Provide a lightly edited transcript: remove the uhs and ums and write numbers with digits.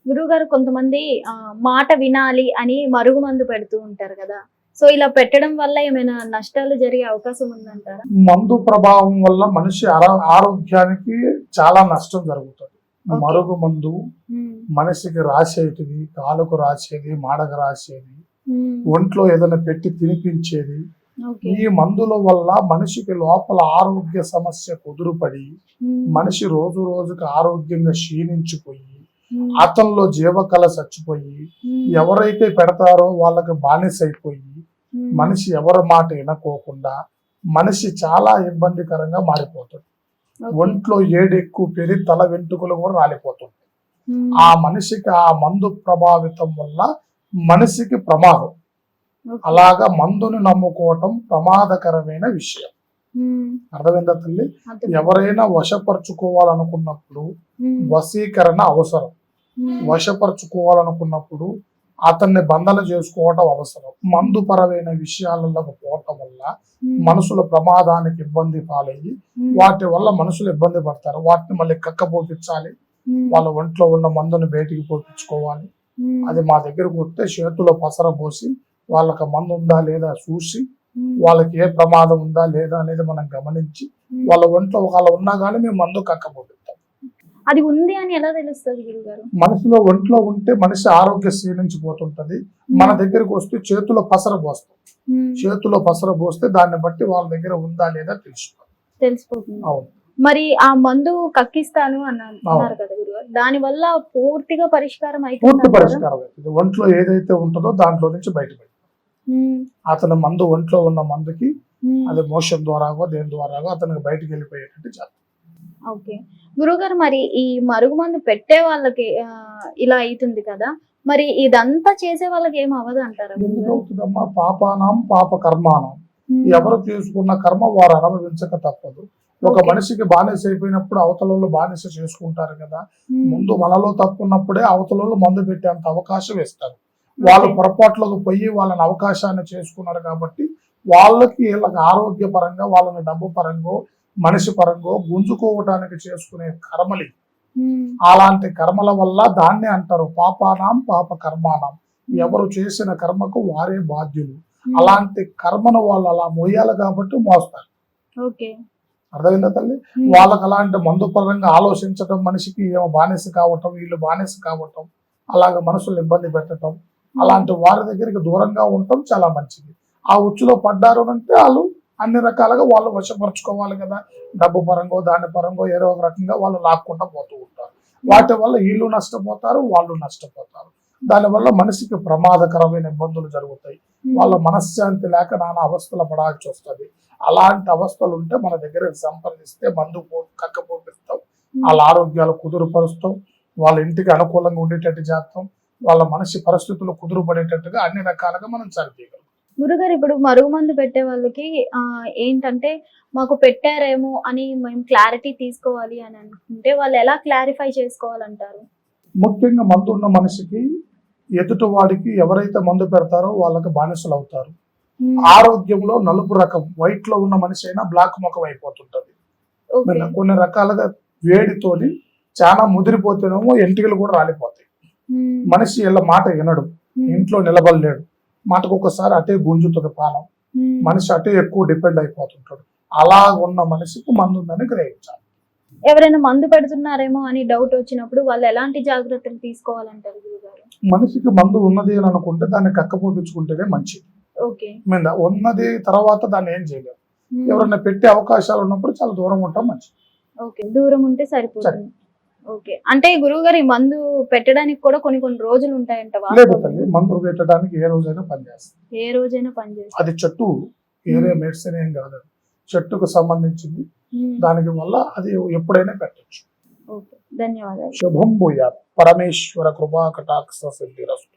గురువుగారు కొంతమంది మాట వినాలి అని మరుగుమందు పెడుతూ ఉంటారు కదా! సో, ఇలా పెట్టడం వల్ల ఏమైనా నష్టాలు జరిగే అవకాశం ఉందంటారా? మందు ప్రభావం వల్ల మనిషి ఆరోగ్యానికి చాలా నష్టం జరుగుతుంది. ఓకే. మరుగు మందు హ్మ్. మనిషికి రాసేటిది, కాలుకు రాసేది, మాడకు రాసేది, హ్మ్. ఒంట్లో ఏదైనా పెట్టి తినిపించేది. ఓకే. ఈ మందుల వల్ల మనిషికి లోపల ఆరోగ్య సమస్య కుదురుపడి హ్మ్. మనిషి రోజు రోజుకి ఆరోగ్యంగా క్షీణించిపోయి హ్మ్. అతనిలో జీవకళ చచ్చిపోయి హ్మ్. ఎవరైతే పెడతారో వాళ్ళకి బానిసైపోయి హ్మ్. మనిషి ఎవరి మాట వినకోకుండా మనిషి చాలా ఇబ్బందికరంగా మారిపోతుంది. ఓకే. ఒంట్లో ఏడు ఎక్కువ పెరిగి తల వెంట్రుకలు కూడా రాలిపోతుంది. హ్మ్. ఆ మనిషికి ఆ మందు ప్రభావితం వల్ల మనిషికి ప్రమాదం. ఓకే. అలాగా మందుని నమ్ముకోవటం ప్రమాదకరమైన విషయం. హ్మ్. అర్థమైందా తల్లి? అర్థమైంది. ఎవరైనా వశపరుచుకోవాలనుకున్నప్పుడు హ్మ్. వశీకరణ అవసరం. హ్మ్. వశపరుచుకోవాలనుకున్నప్పుడు అతన్ని బంధన చేసుకోవటం అవసరం. మందుపరమైన విషయాలకు పోవటం వల్ల హ్మ్. మనుషుల ప్రమాదానికి ఇబ్బంది పాలయ్యి హ్మ్. వాటి వల్ల మనుషులు ఇబ్బంది పడతారు. వాటిని మళ్ళీ కక్కపోపించాలి. హ్మ్. వాళ్ళ ఒంట్లో ఉన్న మందుని బయటికి పోపించుకోవాలి. హ్మ్. అది మా దగ్గరకు వస్తే చేతిలో పసర పోసి వాళ్ళకి మందు ఉందా లేదా చూసి హ్మ్. వాళ్ళకి ఏ ప్రమాదం ఉందా లేదా అనేది మనం గమనించి హ్మ్. వాళ్ళ ఒంట్లో ఒకవేళ ఉన్నా కానీ మేము మందు కక్కపోపిస్తాం. అది ఉంది అని ఎలా తెలుస్తది గురుగారు? మనిషిలో ఒంట్లో ఉంటే మనిషి ఆరోగ్య క్షీణించిపోతుంటది. మన దగ్గరికి వస్తే చేతిలో పసర పోస్తాం. హ్మ్. చేతిలో పసర పోస్తే దాన్ని బట్టి వాళ్ళ దగ్గర ఉందా లేదా తెలుసుకోవాలి. తెలిసిపోతుంది. అవును. మరి ఆ మందు కక్కిస్తాను అన్నారు కదా గురుగారు. దాని వల్ల పూర్తిగా పరిష్కారం పూర్తి అయితుందంటారా? పరిష్కారం అవుతుంది. ఒంట్లో ఏదైతే ఉంటుందో దాంట్లో నుంచి బయటపడి హ్మ్. అతని మందు ఒంట్లో ఉన్న మందుకి హ్మ్. అది మోషన్ ద్వారాగో దేని ద్వారాగో అతనికి బయటకు వెళ్ళిపోయేటట్టు చేస్తాం. ఓకే. గురువుగారు మరి ఈ మరుగుమందు పెట్టే వాళ్ళకి ఇలా అయితుంది కదా! మరి ఇదంతా చేసే వాళ్ళకి ఏమి అవ్వదంటారా ఎందుకు గురువుగారు? అవుతుందమ్మా? పాపానాం పాప కర్మానం. హ్మ్. ఎవరు చేసుకున్న కర్మ వారు అనుభవించక తప్పదు. ఒక ఓకే. మనిషికి బానిస అయిపోయినప్పుడు అవతలలో బానిస చేసుకుంటారు కదా. హ్మ్. ముందు మనలో తప్పు ఉన్నప్పుడే అవతలలో మందు పెట్టేంత అవకాశం ఇస్తారు. వాళ్ళు ఓకే. పొరపాట్లకు పోయి వాళ్ళని అవకాశాన్ని చేసుకున్నారు కాబట్టి వాళ్ళకి వీళ్ళకి ఆరోగ్యపరంగా వాళ్ళని డబ్బు పరంగా మనిషి పరంగా గుంజుకోవటానికి చేసుకునే కర్మలు ఇవి. హ్మ్. అలాంటి కర్మల వల్ల దాన్ని అంటారు పాపానాం పాప కర్మానం. హ్మ్. ఎవరు చేసిన కర్మకు వారే బాధ్యులు. హ్మ్. అలాంటి కర్మను వాళ్ళు అలా మోయాలి కాబట్టి మోస్తారు. ఓకే. అర్థమైందా తల్లి? హ్మ్. వాళ్ళకి అలాంటి మందు పరంగా ఆలోచించటం మనిషికి ఏమో బానిస కావటం వీళ్ళు బానిస కావటం అలాగ మనసులు ఇబ్బంది పెట్టడం అలాంటి వారి దగ్గరికి దూరంగా ఉండటం చాలా మంచిది. ఆ ఉచ్చులో పడ్డారు అంటే వాళ్ళు అన్ని రకాలుగా వాళ్ళు వశపరుచుకోవాలి కదా. డబ్బు పరంగో దాని పరంగో ఏదో ఒక రకంగా వాళ్ళు లాక్కుంటా పోతూ ఉంటారు. వాటి వల్ల వీళ్ళు నష్టపోతారు వాళ్ళు నష్టపోతారు. దానివల్ల మనిషికి ప్రమాదకరమైన ఇబ్బందులు జరుగుతాయి. హ్మ్. వాళ్ళ మనశ్శాంతి లేక నానా అవస్థలు పడాల్సి వస్తుంది. అలాంటి అవస్థలు ఉంటే మన దగ్గర సంప్రదిస్తే మందు కక్క పోపిస్తాం. హ్మ్. వాళ్ళ ఆరోగ్యాలు కుదురుపరుస్తాం. వాళ్ళ ఇంటికి అనుకూలంగా ఉండేటట్టు చేస్తాం. వాళ్ళ మనిషి పరిస్థితులు కుదురుపడేటట్టుగా అన్ని రకాలుగా మనం సరిచేయగలం. గురుగారు ఇప్పుడు మరుగుమందు పెట్టే వాళ్ళకి ఏంటంటే మాకు పెట్టారేమో అని మేము క్లారిటీ తీసుకోవాలి అని అనుకుంటే వాళ్ళు ఎలా క్లారిఫై చేసుకోవాలంటారు? ముఖ్యంగా మందు ఉన్న మనిషికి ఎదుటి వాడికి ఎవరైతే మందు పెడతారో వాళ్ళకి బానిసలు అవుతారు. హ్మ్. ఆరోగ్యంలో నలుపు రకం వైట్ లో ఉన్న మనిషి అయినా బ్లాక్ ముఖం అయిపోతుంటది. ఓకే. కొన్ని రకాలుగా వేడితోని చాలా ముదిరిపోతేనేమో ఎంటికలు కూడా రాలిపోతాయి. హ్మ్. మనిషి ఇలా మాట వినడు. హ్మ్. ఇంట్లో నిలబడలేడు. మాటకు ఒకసారి అటే గుంజుతుంది పానం. హ్మ్. మనిషి అటే ఎక్కువ డిపెండ్ అయిపోతుంటాడు. అలా ఉన్న మనిషికి మందు ఉందని గ్రహించాలి. ఎవరైనా మందు పెడుతున్నారేమో అని డౌట్ వచ్చినప్పుడు వాళ్ళు ఎలాంటి జాగ్రత్తలు తీసుకోవాలంటారు గురుగారు? మనిషికి మందు ఉన్నది అని అనుకుంటే దాన్ని కక్కపోపించుకుంటేనే మంచిది. ఓకే. ఉన్నది తర్వాత దాన్ని ఏం చేయలేము. హ్మ్. ఎవరైనా పెట్టే అవకాశాలు ఉన్నప్పుడు చాలా దూరం ఉంటాం మంచిది. ఓకే. దూరం ఉంటే సరిపోతుంది. ఓకే. అంటే గురువుగారు ఈ మందు పెట్టడానికి కూడా కొన్ని కొన్ని రోజులు ఉంటాయంట లేదు వాస్తవమేనా? తల్లి, మందు పెట్టడానికి ఏ రోజైనా పనిచేస్తుంది. ఏ రోజైనా పనిచేస్తుంది. అది చెట్టు వేరే మెడిసిన్ ఏం కాదు. చెట్టుకు సంబంధించింది. హ్మ్. దానికి వల్ల అది ఎప్పుడైనా పెట్టచ్చు. ఓకే. ధన్యవాదాలు. శుభం భూయాత్. పరమేశ్వర కృపా కటాక్ష సిద్ధిరస్తు.